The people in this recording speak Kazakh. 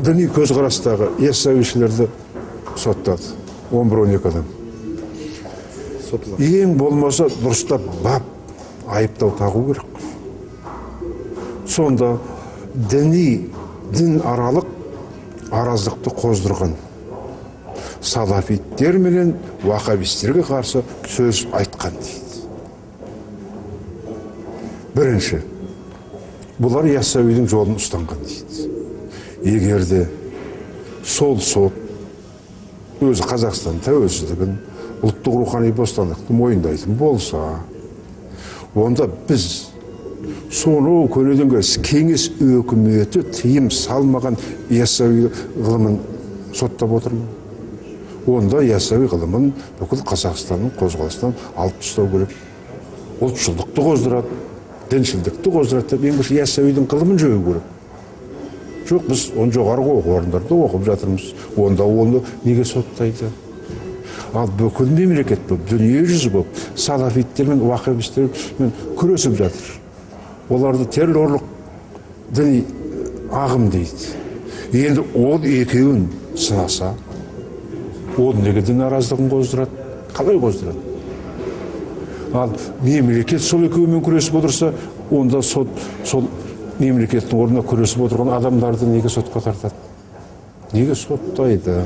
діни көзқарастағы яссауишілерді соттады. 11-12 адам. Ең болмаса дұрыстап бап айыптау тағу керек. Сонда дін аралық араздықты қоздырған салафиттер менен уахабистерге қарсы сөз айтқан дейді. Бірінші, бұлар яссауидің жолын ұстанған дейді. Егерде сол сот өзі Қазақстан тәуелсіздігін, ұлттық рухани бостандықты мойындайтын болса, онда біз соны көнеден кеңес өкіметі тыйым салмаған яссауи ғылымын соттап отырмын. Онда яссауи ғылымын бүкіл Қазақстанның қозғалыстан алып тастау керек. Ұлтшылдықты қоздырады, діншілдікті қоздырады деп, ең бірінші яссауидің ғылымын жою керек. Жоқ, біз оны жоғарғы оқу орындарда оқып жатырмыз. Онда оны неге соттайды? Ал бүкіл мемлекет болып, дүние жүзі болып, салафиттермен, уахабистермен күресіп жатыр. Оларды террорлық діни ағым дейді. Енді ол екеуін сынаса, ол неге дін араздығын қоздырады? Қалай қоздырады? Ал мемлекет сол екеуімен күресіп отырса, онда сол мемлекеттің орнына күресіп отырған адамдарды неге сотқа тартады? Неге соттайды?